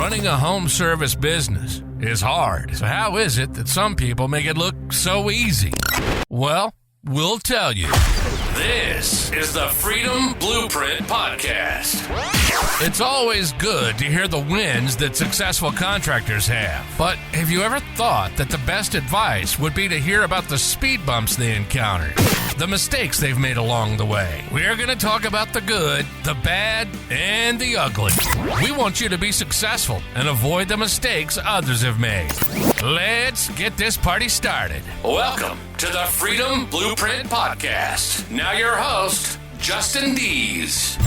Running a home service business is hard. So how is it that some people make it look so easy? Well, we'll tell you. This is the Freedom Blueprint Podcast. It's always good to hear the wins that successful contractors have. But have you ever thought that the best advice would be to hear about the speed bumps they encountered, the mistakes they've made along the way? We're going to talk about the good, the bad, and the ugly. We want you to be successful and avoid the mistakes others have made. Let's get this party started. Welcome to the Freedom Blueprint Podcast. Now your host, Kristen Deese.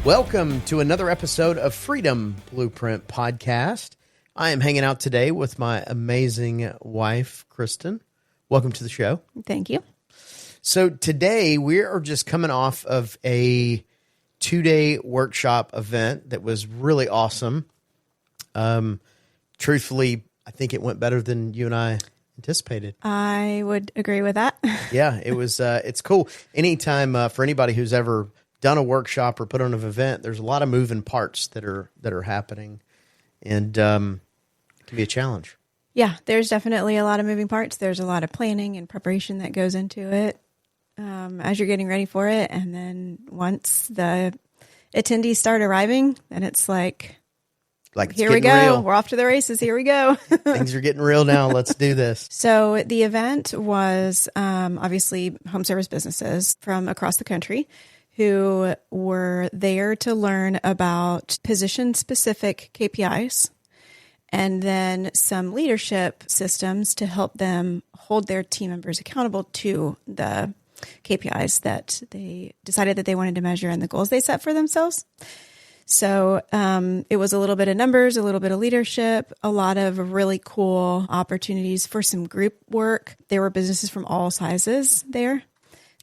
Welcome to another episode of Freedom Blueprint Podcast. I am hanging out today with my amazing wife, Kristen. Welcome to the show. Thank you. So today we are just coming off of a 2-day workshop event that was really awesome. Truthfully, I think it went better than you and I anticipated. I would agree with that. Yeah, it was. It's cool. Anytime for anybody who's ever done a workshop or put on an event, there's a lot of moving parts that are happening, and it can be a challenge. Yeah, there's definitely a lot of moving parts. There's a lot of planning and preparation that goes into it as you're getting ready for it, and then once the attendees start arriving, then it's like here we go. Real. We're off to the races. Here we go. Things are getting real now. Let's do this. So the event was obviously home service businesses from across the country who were there to learn about position-specific KPIs and then some leadership systems to help them hold their team members accountable to the KPIs that they decided that they wanted to measure and the goals they set for themselves. So it was a little bit of numbers, a little bit of leadership, a lot of really cool opportunities for some group work. There were businesses from all sizes there.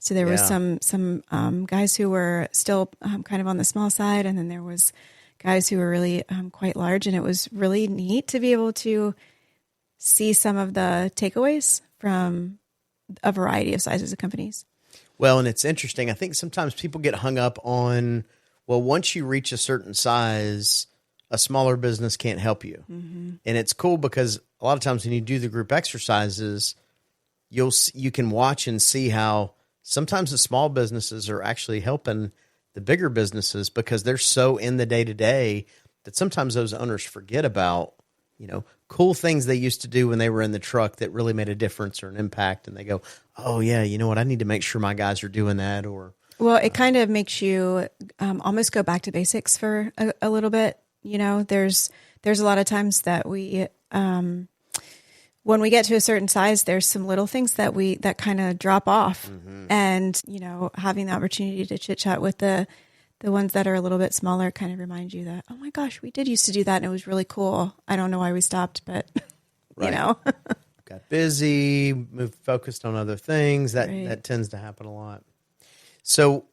So there was some guys who were still kind of on the small side, and then there was guys who were really quite large, and it was really neat to be able to see some of the takeaways from a variety of sizes of companies. Well, and it's interesting. I think sometimes people get hung up on, well, once you reach a certain size, a smaller business can't help you. Mm-hmm. And it's cool because a lot of times when you do the group exercises, you can watch and see how sometimes the small businesses are actually helping the bigger businesses because they're so in the day-to-day that sometimes those owners forget about, cool things they used to do when they were in the truck that really made a difference or an impact. And they go, oh yeah, you know what? I need to make sure my guys are doing that. Well, it kind of makes you almost go back to basics for a little bit. There's a lot of times that we, when we get to a certain size, there's some little things that kind of drop off. Mm-hmm. And, having the opportunity to chit chat with the ones that are a little bit smaller kind of reminds you that, oh my gosh, we did used to do that and it was really cool. I don't know why we stopped, but right. Got busy, focused on other things. That tends to happen a lot. So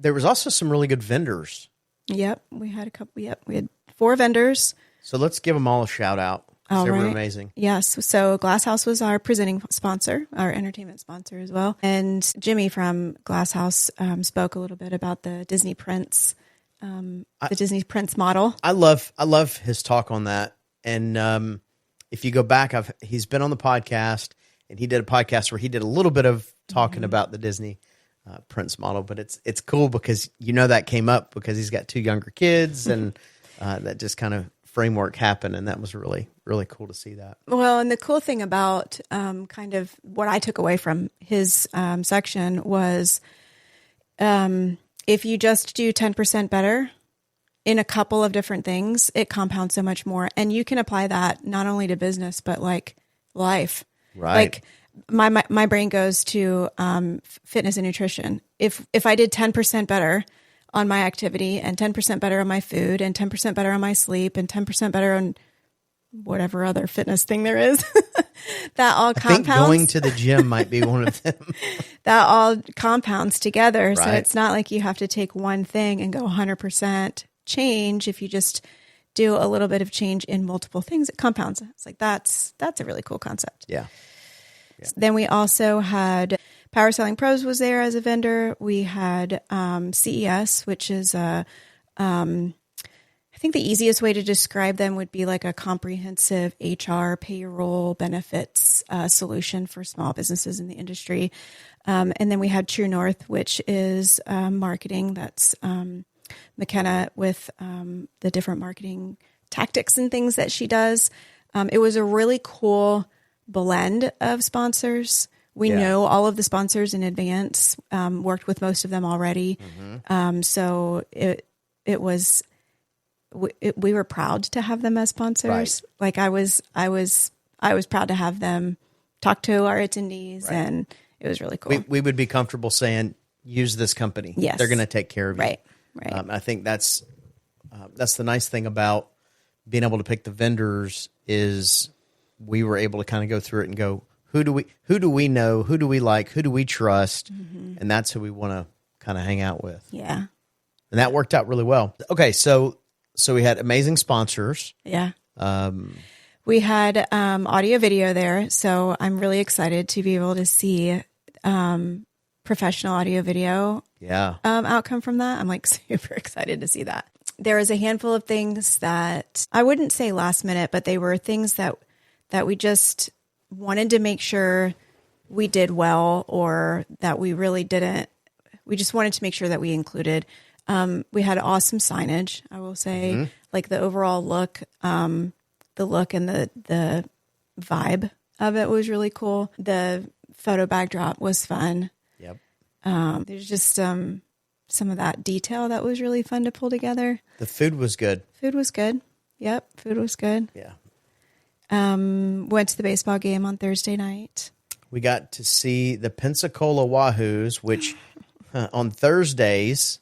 there was also some really good vendors. Yep, we had a couple. Yep, we had 4 vendors. So let's give them all a shout out. They were amazing. Yes. So Glass House was our presenting sponsor, our entertainment sponsor as well. And Jimmy from Glass House spoke a little bit about the Disney Prince, Disney Prince model. I love his talk on that. And if you go back, he's been on the podcast, and he did a podcast where he did a little bit of talking about the Disney Prince model. But it's cool because that came up because he's got 2 younger kids, and that just kind of framework happened, and that was really, really cool to see that. Well, and the cool thing about kind of what I took away from his section was if you just do 10% better in a couple of different things, it compounds so much more. And you can apply that not only to business, but like life. Right. Like my brain goes to fitness and nutrition. If I did 10% better on my activity and 10% better on my food and 10% better on my sleep and 10% better on whatever other fitness thing there is, that all compounds. I think going to the gym might be one of them. That all compounds together. Right. So it's not like you have to take one thing and go 100% change. If you just do a little bit of change in multiple things, it compounds. It's like, that's a really cool concept. Yeah. Then we also had Power Selling Pros was there as a vendor. We had CES, which is I think the easiest way to describe them would be like a comprehensive HR, payroll, benefits solution for small businesses in the industry. And then we had True North, which is marketing. That's McKenna with the different marketing tactics and things that she does. It was a really cool blend of sponsors. We know all of the sponsors in advance, worked with most of them already. So it was... we were proud to have them as sponsors. Right. Like I was proud to have them talk to our attendees, and it was really cool. We would be comfortable saying, use this company. Yes. They're going to take care of you. Right. I think that's the nice thing about being able to pick the vendors is we were able to kind of go through it and go, who do we know? Who do we like? Who do we trust? And that's who we want to kind of hang out with. Yeah. And that worked out really well. Okay. So we had amazing sponsors. Yeah. We had audio video there. So I'm really excited to be able to see professional audio video outcome from that. I'm like super excited to see that. There was a handful of things that I wouldn't say last minute, but they were things that we just wanted to make sure we did well, or that we really didn't. We just wanted to make sure that we included. We had awesome signage, I will say, like the overall look, the look and the vibe of it was really cool. The photo backdrop was fun. Yep. There's just some of that detail that was really fun to pull together. The food was good. Food was good. Yep. Food was good. Yeah. Went to the baseball game on Thursday night. We got to see the Pensacola Wahoos, which on Thursdays,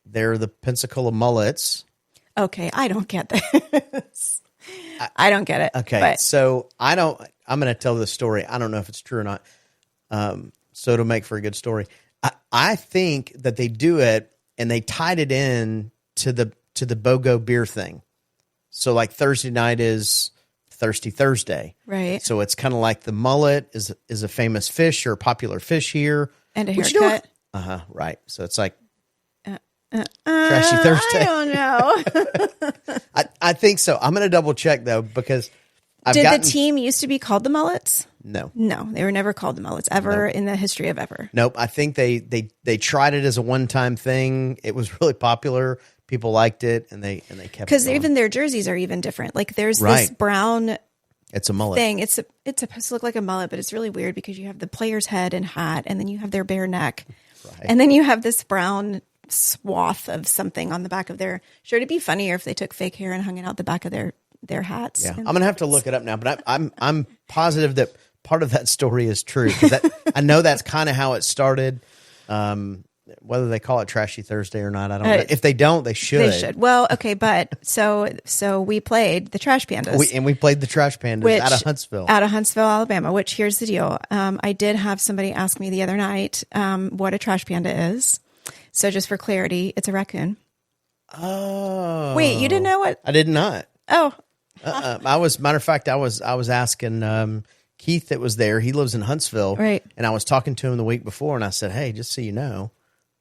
they're the Pensacola Mullets. Okay, I don't get this. I don't get it. Okay, so I'm going to tell this story. I don't know if it's true or not. So it'll make for a good story. I think that they do it and they tied it in to the BOGO beer thing. So like Thursday night is Thirsty Thursday. Right. So it's kind of like the mullet is a famous fish or a popular fish here. And a haircut. Right. So it's like Trashy Thursday. I don't know. I think so. I'm going to double check though, because the team used to be called the Mullets? No, they were never called the Mullets ever in the history of ever. Nope. I think they tried it as a one-time thing. It was really popular. People liked it, and they kept it because going. even their jerseys are even different. Like there's this brown. It's a mullet thing. It's supposed to look like a mullet, but it's really weird because you have the player's head and hat, and then you have their bare neck, and then you have this brown swath of something on the back of their shirt. It'd be funnier if they took fake hair and hung it out the back of their hats. Yeah, I'm gonna have to look it up now, but I'm positive that part of that story is true, because I know that's kind of how it started. Whether they call it Trashy Thursday or not, I don't know. If they don't, they should. They should. Well, okay, but so we played the Trash Pandas. We played the Trash Pandas out of Huntsville. Out of Huntsville, Alabama, which here's the deal. I did have somebody ask me the other night what a trash panda is. So just for clarity, it's a raccoon. Oh. Wait, you didn't know what? I did not. Oh. Matter of fact, I was asking Keith that was there. He lives in Huntsville. Right. And I was talking to him the week before, and I said, hey, just so you know.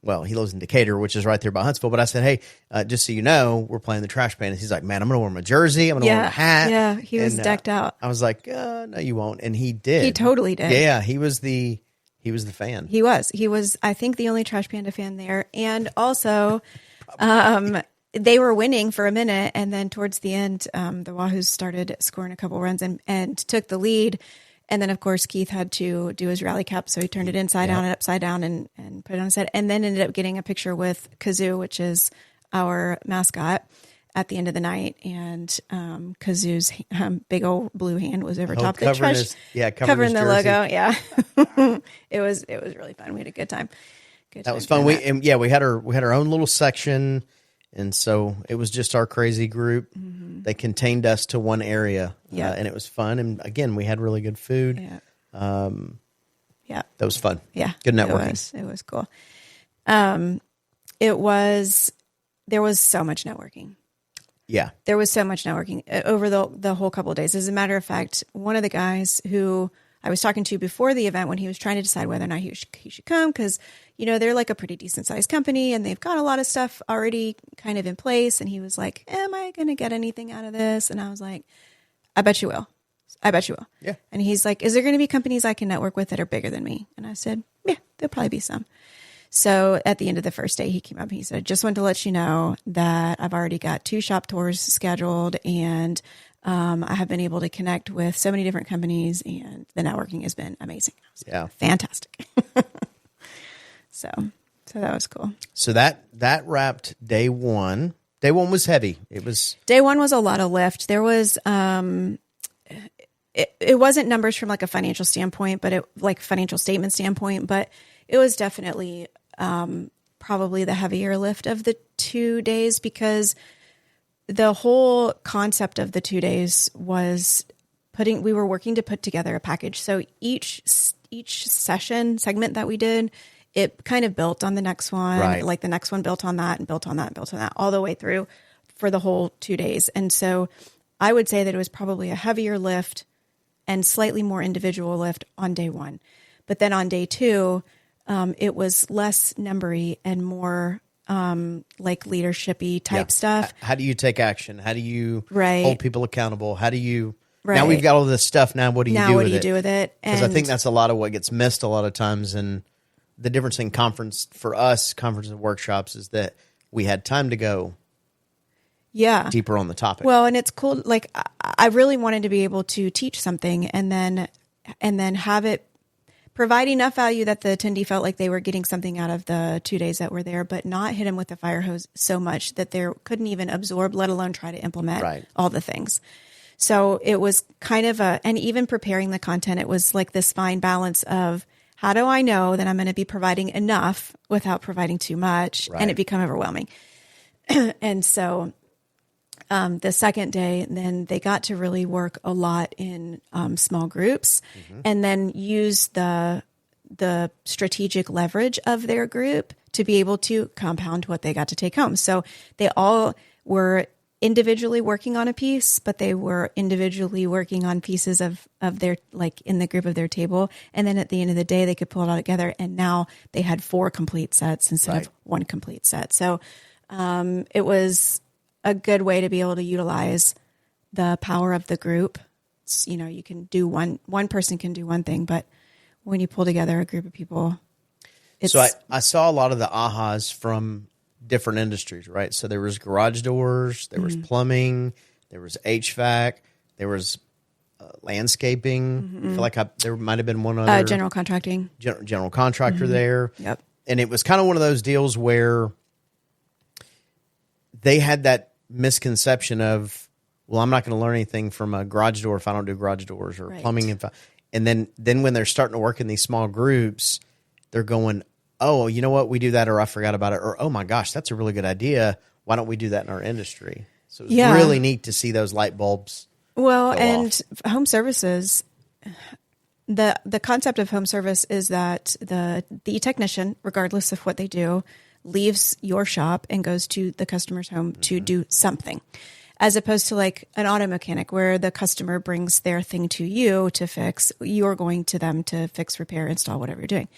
Well, he lives in Decatur, which is right there by Huntsville. But I said, hey, just so you know, we're playing the Trash Pandas. He's like, man, I'm going to wear my jersey. I'm going to wear my hat. Yeah, he was decked out. I was like, no, you won't. And he did. He totally did. Yeah, he was the fan. He was, I think, the only Trash Panda fan there. And also, they were winning for a minute. And then towards the end, the Wahoos started scoring a couple runs and took the lead. And then, of course, Keith had to do his rally cap, so he turned it inside down and upside down and put it on his head. And then ended up getting a picture with Kazoo, which is our mascot, at the end of the night. And Kazoo's big old blue hand was over top the trash, covering the logo. Yeah, it was really fun. We had a good time. That was fun. We had our own little section. And so it was just our crazy group. Mm-hmm. They contained us to one area, and it was fun. And again, we had really good food. Yeah. That was fun. Yeah. Good networking. It was cool. There was so much networking. Yeah. There was so much networking over the whole couple of days. As a matter of fact, one of the guys who I was talking to before the event when he was trying to decide whether or not he should come because, they're like a pretty decent sized company and they've got a lot of stuff already kind of in place. And he was like, am I going to get anything out of this? And I was like, I bet you will. I bet you will. Yeah. And he's like, is there going to be companies I can network with that are bigger than me? And I said, yeah, there'll probably be some. So at the end of the first day, he came up and he said, just wanted to let you know that I've already got 2 shop tours scheduled and I have been able to connect with so many different companies and the networking has been amazing. Yeah. Fantastic. So that was cool. So that wrapped day one. Day one was heavy. Day one was a lot of lift. There was, it wasn't numbers from like a financial standpoint, but financial statement standpoint, but it was definitely probably the heavier lift of the 2 days because the whole concept of the 2 days was we were working to put together a package. So each segment that we did, it kind of built on the next one. Right. Like the next one built on that and built on that and built on that all the way through for the whole 2 days. And so I would say that it was probably a heavier lift and slightly more individual lift on day one. But then on day two, it was less numbery and more like leadership-y type stuff. How do you take action? How do you Right. hold people accountable? How do you Right. now we've got all this stuff. Now what do you do with it? Because Because I think that's a lot of what gets missed a lot of times. And the difference in conference and workshops is that we had time to go deeper on the topic. Well, and it's cool. Like I really wanted to be able to teach something and then have it provide enough value that the attendee felt like they were getting something out of the 2 days that were there, but not hit them with the fire hose so much that they couldn't even absorb, let alone try to implement all the things. So it was kind of and even preparing the content, it was like this fine balance of how do I know that I'm going to be providing enough without providing too much and it become overwhelming. And so the second day, then they got to really work a lot in small groups and then use the strategic leverage of their group to be able to compound what they got to take home. So they all were individually working on a piece, but they were individually working on pieces of their, like in the group of their table. And then at the end of the day, they could pull it all together. And now they had 4 complete sets instead of 1 complete set. So it was a good way to be able to utilize the power of the group. It's, you can do one person can do one thing, but when you pull together a group of people, so I saw a lot of the ahas from different industries, right? So there was garage doors, there was plumbing, there was HVAC, there was landscaping. I feel like there might have been one other general contracting, general contractor there. Yep. And it was kind of one of those deals where they had that misconception of, well, I'm not going to learn anything from a garage door if I don't do garage doors or plumbing. And then when they're starting to work in these small groups, they're going, oh, you know what? We do that, or I forgot about it, or oh my gosh, that's a really good idea. Why don't we do that in our industry? So it's really neat to see those light bulbs. Well, and home services, the concept of home service is that the technician, regardless of what they do, leaves your shop and goes to the customer's home to do something, as opposed to like an auto mechanic where the customer brings their thing to you to fix. You're going to them to fix, repair, install, whatever you're doing.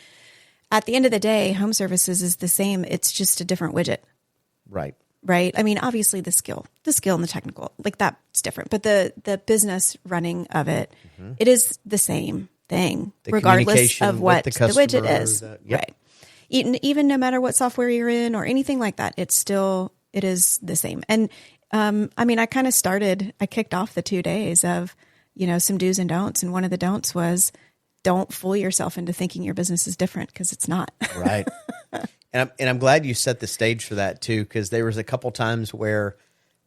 At the end of the day, home services is the same. It's just a different widget. Right. Right. I mean, obviously the skill and the technical, like that's different, but the business running of it, it is the same thing, regardless of what the widget is. Right. Even no matter what software you're in or anything like that, it is the same. And, I mean, I kicked off the 2 days of, some do's and don'ts. And one of the don'ts was, don't fool yourself into thinking your business is different, because it's not. Right. And I'm glad you set the stage for that too, because there was a couple times where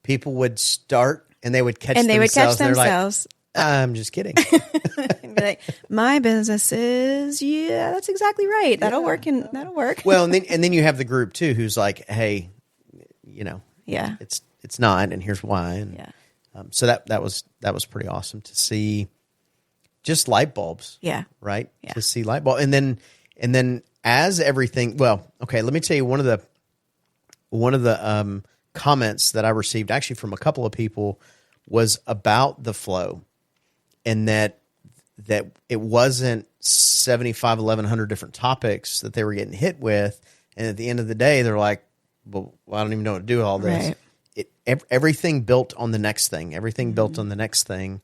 people would start and they would catch themselves. Like, I'm just kidding. And be like, my business is, that's exactly right. That'll work. And that'll work. Well, and then you have the group too, who's like, hey, it's not, and here's why. And so that was pretty awesome to see. Just light bulbs. Yeah. Right? Yeah. To see light bulb. And then as everything, well, okay, let me tell you one of the comments that I received actually from a couple of people was about the flow, and that that it wasn't 75, 1,100 different topics that they were getting hit with. And at the end of the day, they're like, well, I don't even know what to do with all this. Right. Everything built on the next thing. Everything built on the next thing.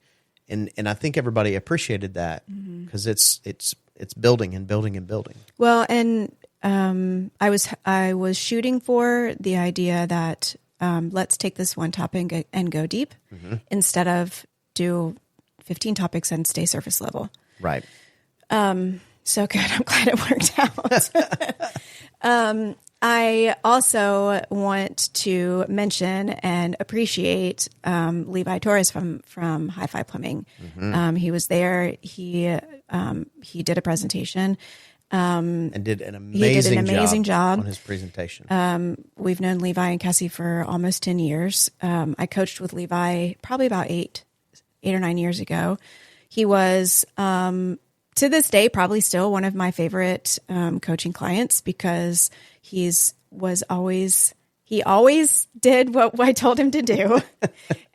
And I think everybody appreciated that because it's building and building and building. Well, and I was shooting for the idea that let's take this one topic and go deep instead of do 15 topics and stay surface level. Right. So good. I'm glad it worked out. I also want to mention and appreciate Levi Torres from Hi-Fi Plumbing. He was there. He did a presentation. And did an amazing job on his presentation. We've known Levi and Cassie for almost 10 years. I coached with Levi probably about eight or 9 years ago. He was, to this day, probably still one of my favorite coaching clients because he always did what I told him to do.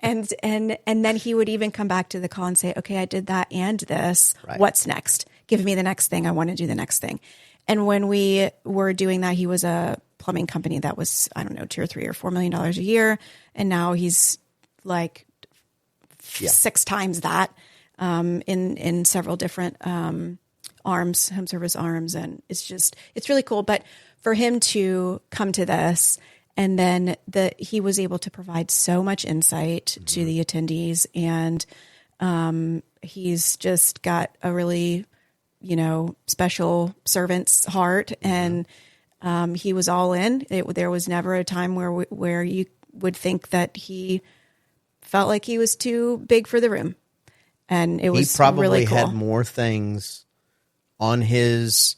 and then he would even come back to the call and say, okay, I did that and this. Right. What's next? Give me the next thing. I want to do the next thing. And when we were doing that, he was a plumbing company that was, I don't know, $2 or $3 or $4 million a year. And now he's like 6 times that in several different arms, home service arms. And it's really cool. But for him to come to this and then he was able to provide so much insight to the attendees. And he's just got a really, special servant's heart. And he was all in. There was never a time where you would think that he felt like he was too big for the room. And it was really cool. He probably had more things on his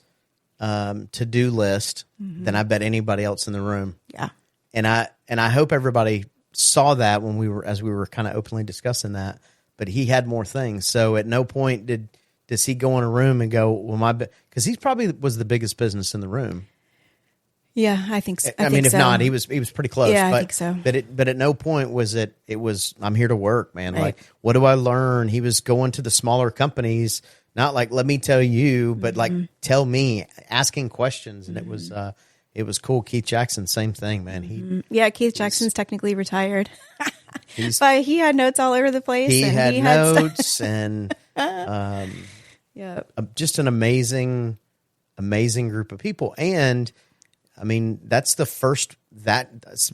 to-do list than I bet anybody else in the room. Yeah. And I hope everybody saw that as we were kind of openly discussing that, but he had more things. So at no point does he go in a room and go, well, because he probably was the biggest business in the room. Yeah, I think so. I mean, if not, he was pretty close. Yeah, but, I think so. But at no point was it was, I'm here to work, man. Right. Like, what do I learn? He was going to the smaller companies, not like, let me tell you, but like, tell me, asking questions. And it was cool. Keith Jackson, same thing, man. Keith Jackson's technically retired. But he had notes all over the place. He had notes and just an amazing group of people. And I mean, that's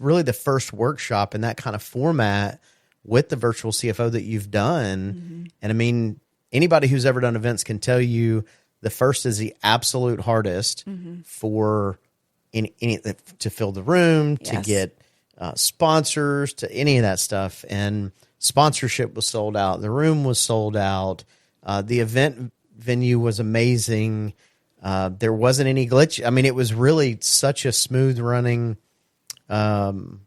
really the first workshop in that kind of format with the virtual CFO that you've done. And I mean, anybody who's ever done events can tell you the first is the absolute hardest for any to fill the room, to get sponsors, to any of that stuff. And sponsorship was sold out. The room was sold out. The event venue was amazing. There wasn't any glitch. I mean, it was really such a smooth running event.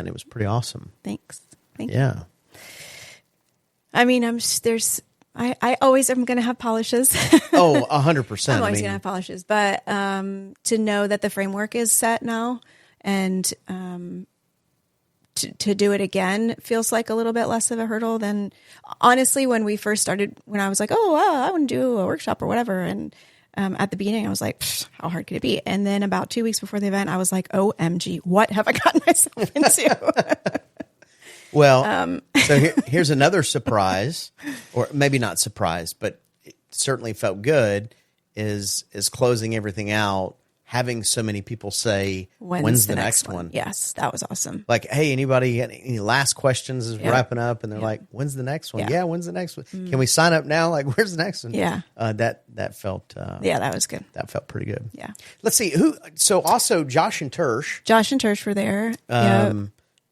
It was pretty awesome. Thanks. Thank you. I mean, I always am going to have polishes. Oh, 100%. I'm always going to have polishes, but to know that the framework is set now and to do it again feels like a little bit less of a hurdle than honestly when we first started, when I was like, oh, wow, I want to do a workshop or whatever. And at the beginning, I was like, how hard could it be? And then about 2 weeks before the event, I was like, OMG, what have I gotten myself into? Well, so here's another surprise, or maybe not surprise, but it certainly felt good, is closing everything out, having so many people say, when's the next one? Yes, that was awesome. Like, hey, anybody got any last questions is wrapping up, and they're like, when's the next one? Yeah, when's the next one? Can we sign up now? Like, where's the next one? Yeah. That felt... that was good. That felt pretty good. Yeah. Let's see, so also Josh and Tersh. Josh and Tersh were there.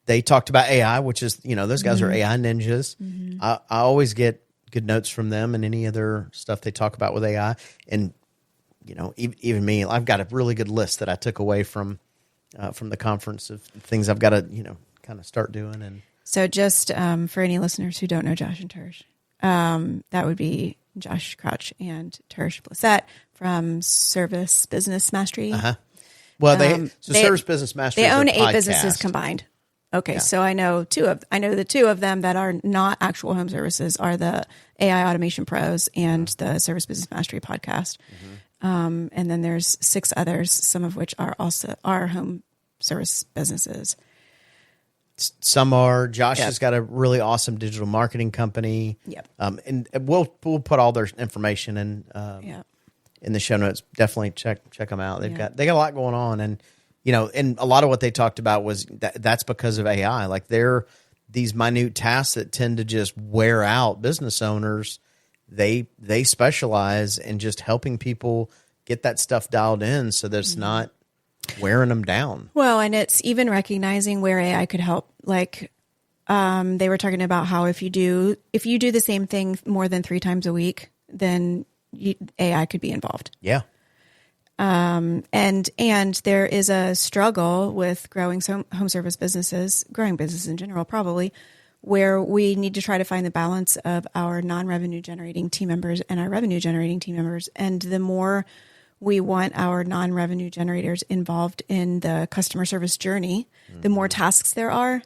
They talked about AI, which is, those guys are AI ninjas. I always get good notes from them and any other stuff they talk about with AI. And, even me, I've got a really good list that I took away from the conference of things I've got to, kind of start doing. And so just for any listeners who don't know Josh and Tersh, that would be Josh Crouch and Tersh Blissett from Service Business Mastery. Well, Service Business Mastery, they own 8 businesses combined. Okay, Yeah. so I know the two of them that are not actual home services are the AI Automation Pros and the Service Business Mastery podcast. And then there's 6 others, some of which are also our home service businesses. Some are. Josh has got a really awesome digital marketing company. Yep. And we'll put all their information in the show notes. Definitely check them out. They got a lot going on, and and a lot of what they talked about was that's because of AI. Like they're these minute tasks that tend to just wear out business owners. They specialize in just helping people get that stuff dialed in so that it's not wearing them down. Well, and it's even recognizing where AI could help. Like they were talking about how if you do the same thing more than 3 times a week, then AI could be involved. Yeah. And there is a struggle with growing home service businesses, growing businesses in general, probably, where we need to try to find the balance of our non-revenue generating team members and our revenue generating team members. And the more we want our non-revenue generators involved in the customer service journey, the more tasks there are.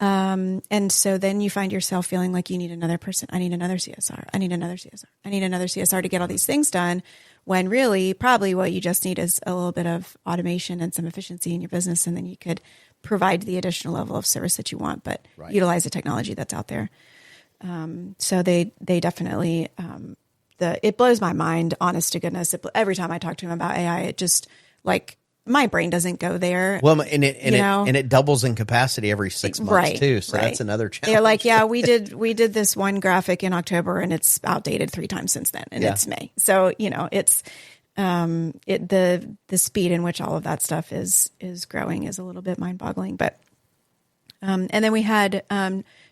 And so then you find yourself feeling like you need another person. I need another CSR. I need another CSR. I need another CSR to get all these things done. When really, probably what you just need is a little bit of automation and some efficiency in your business. And then you could provide the additional level of service that you want, but utilize the technology that's out there. So they definitely, it blows my mind, honest to goodness. Every time I talk to him about AI, it just like my brain doesn't go there. Well, and it doubles in capacity every 6 months too. So that's another challenge. They're like, yeah, we did this one graphic in October and it's outdated 3 times since then, and it's May. So it's the speed in which all of that stuff is growing is a little bit mind boggling. But and then we had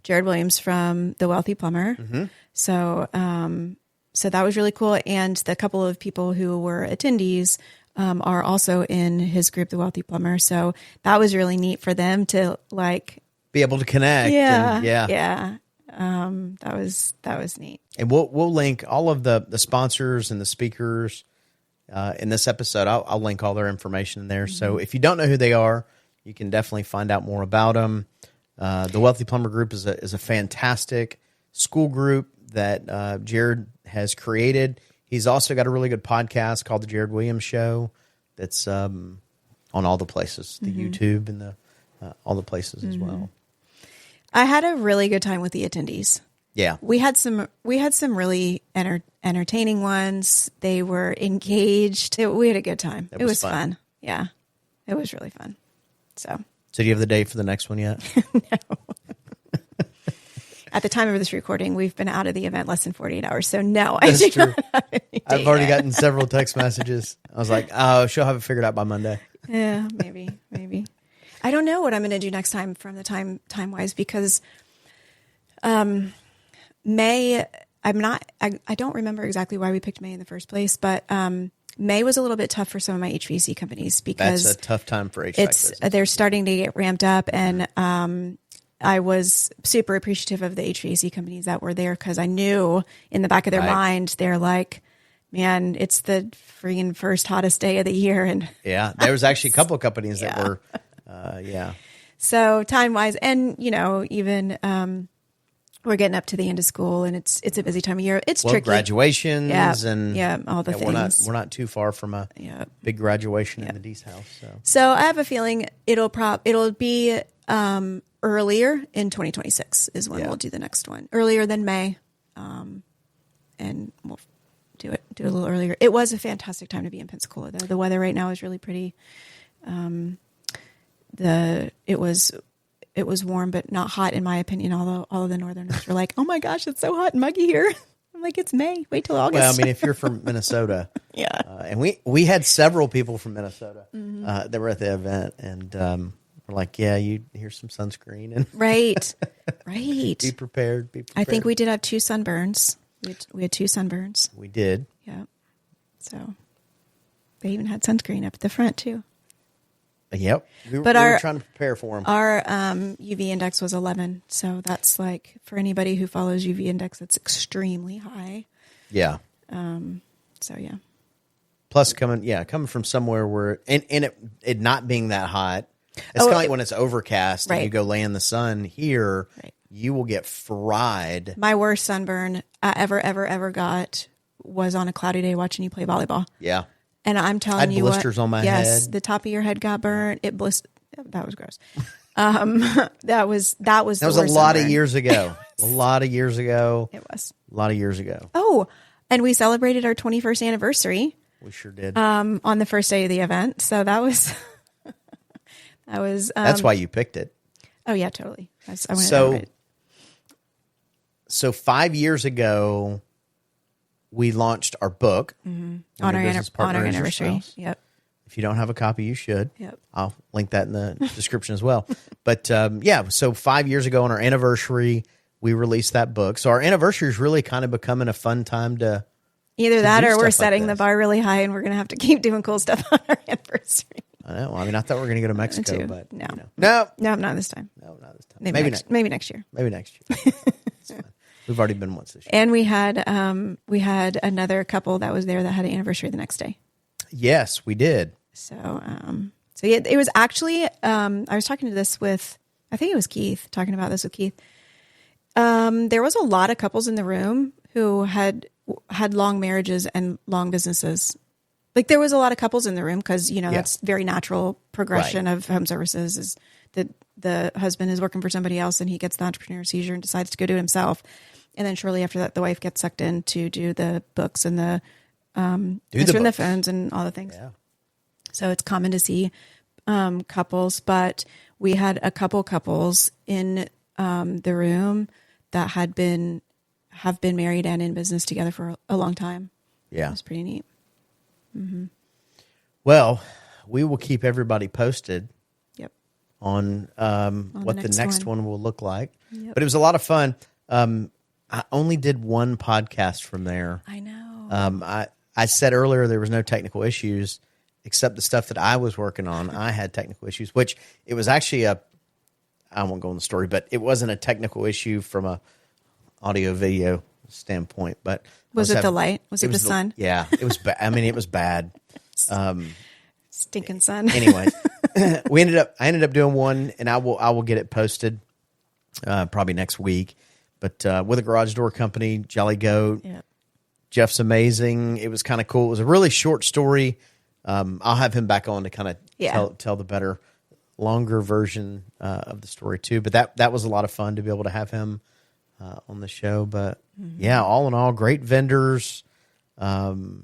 Jared Williams from The Wealthy Plumber. So that was really cool. And the couple of people who were attendees are also in his group, The Wealthy Plumber. So that was really neat for them to like be able to connect. That was neat. And we'll link all of the sponsors and the speakers in this episode. I'll link all their information in there. So if you don't know who they are, you can definitely find out more about them. The Wealthy Plumber Group is a fantastic school group that Jared has created. He's also got a really good podcast called The Jared Williams Show that's on all the places, the YouTube and all the places as well. I had a really good time with the attendees. Yeah. We had some really entertaining ones. They were engaged. We had a good time. It was fun. Yeah. It was really fun. So do you have the date for the next one yet? No. At the time of this recording, we've been out of the event less than 48 hours. So no, I do not have any date I've already yet. gotten several text messages. I was like, oh, she'll have it figured out by Monday. Yeah, maybe. I don't know what I'm going to do next time from the time wise, because May, I don't remember exactly why we picked May in the first place, but May was a little bit tough for some of my HVAC companies because that's a tough time for HVAC business. They're starting to get ramped up, and I was super appreciative of the HVAC companies that were there because I knew in the back of their mind, they're like, man, it's the freaking first hottest day of the year. And yeah, there was actually a couple of companies that were, So time wise, and even we're getting up to the end of school, and it's a busy time of year. It's tricky. Graduations and all the things. We're not too far from a big graduation in the Deese house. So I have a feeling it'll be earlier in 2026 is when we'll do the next one. Earlier than May, and we'll do it a little earlier. It was a fantastic time to be in Pensacola, though. The weather right now is really pretty. It was warm, but not hot, in my opinion. Although all of the Northerners were like, "Oh my gosh, it's so hot and muggy here." I'm like, "It's May. Wait till August." Well, I mean, if you're from Minnesota, and we had several people from Minnesota that were at the event, and we're like, here's some sunscreen and right. Be prepared. I think we did have 2 sunburns. We had 2 sunburns. We did. Yeah. So they even had sunscreen up at the front too. Yep. We were trying to prepare for them. Our UV index was 11. So that's like, for anybody who follows UV index, it's extremely high. Yeah. So yeah. Plus coming from somewhere where, and it not being that hot, It's kind of like when it's overcast and right. you go lay in the sun here, Right. you will get fried. My worst sunburn I ever got was on a cloudy day watching you play volleyball. Yeah. And I'm telling I had you blisters what, on my yes, head. the top of your head got burnt. It blistered. That was gross. That was That was a lot of years ago. A lot of years ago. It was. A lot of years ago. Oh, and we celebrated our 21st anniversary. We sure did. On the first day of the event. So that was, that was. That's why you picked it. Oh yeah, totally. I went So 5 years ago, we launched our book. on our anniversary. Yep. If you don't have a copy, you should. Yep. I'll link that in the description as well. But so 5 years ago on our anniversary, we released that book. So our anniversary is really kind of becoming a fun time to either that do or we're stuff like setting the this. bar really high and we're going to have to keep doing cool stuff on our anniversary. I know. I mean, I thought we were going to go to Mexico, too. but No. no, No, not this time. not this time. Maybe next year. Maybe next year. It's fine. We've already been once this year. And we had another couple that was there that had an anniversary the next day. Yes, we did. So yeah, it was actually, I was talking to this with, I think it was Keith, talking about this with Keith. There was a lot of couples in the room who had long marriages and long businesses. Like there was a lot of couples in the room because, that's very natural progression of home services is that the husband is working for somebody else and he gets the entrepreneur seizure and decides to go do it himself. And then shortly after that, the wife gets sucked in to do the books and the answering the phones and all the things. Yeah. So it's common to see couples, but we had a couple couples in the room that have been married and in business together for a long time. Yeah. It was pretty neat. Mm-hmm. Well, we will keep everybody posted Yep. on what the next one will look like. Yep. But it was a lot of fun. I only did one podcast from there. I know. I said earlier there was no technical issues except the stuff that I was working on. I had technical issues, which it was actually I won't go on the story, but it wasn't a technical issue from a audio video standpoint. But was it the light? Was it the sun? Yeah, it was bad. I mean, it was bad. Stinking sun. Anyways, I ended up doing one, and I will get it posted probably next week. But with a garage door company, Jolly Goat. Yep. Jeff's amazing. It was kind of cool. It was a really short story. I'll have him back on to kind of tell the better, longer version of the story too. But that was a lot of fun to be able to have him on the show. But yeah, all in all, great vendors, great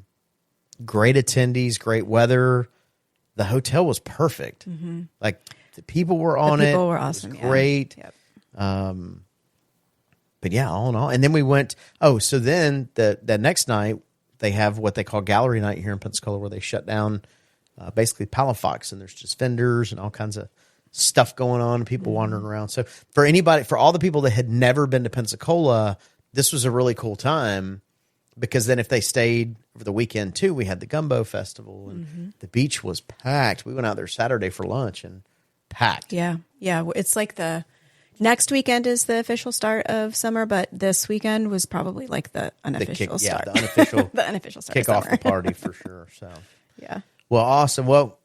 attendees, great weather. The hotel was perfect. Mm-hmm. Like the people were on it. People were awesome. It was great. Yep. But yeah, all in all. And then we went, so then the next night, they have what they call gallery night here in Pensacola where they shut down basically Palafox and there's just vendors and all kinds of stuff going on, people wandering around. So for all the people that had never been to Pensacola, this was a really cool time because then if they stayed over the weekend too, we had the Gumbo Festival and the beach was packed. We went out there Saturday for lunch and packed. Yeah. Yeah. It's like the next weekend is the official start of summer, but this weekend was probably like the unofficial start. Yeah, the unofficial, the unofficial start kick of off summer. the party for sure. So Yeah. Well, awesome. Well,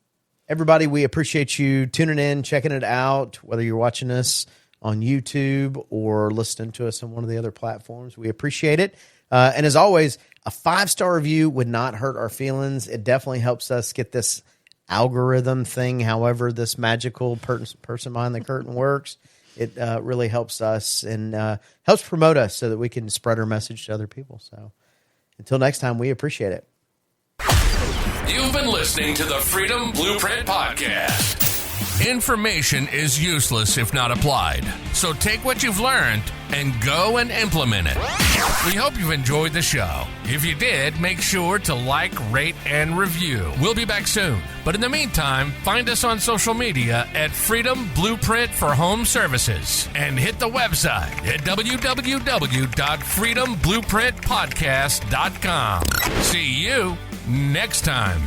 everybody, we appreciate you tuning in, checking it out, whether you're watching us on YouTube or listening to us on one of the other platforms. We appreciate it. And as always, a 5-star review would not hurt our feelings. It definitely helps us get this algorithm thing, however this magical person behind the curtain works. It really helps us and helps promote us so that we can spread our message to other people. So until next time, we appreciate it. You've been listening to the Freedom Blueprint Podcast. Information is useless if not applied. So take what you've learned and go and implement it. We hope you've enjoyed the show. If you did, make sure to like, rate, and review. We'll be back soon. But in the meantime, find us on social media at Freedom Blueprint for Home Services and hit the website at www.freedomblueprintpodcast.com. See you next time.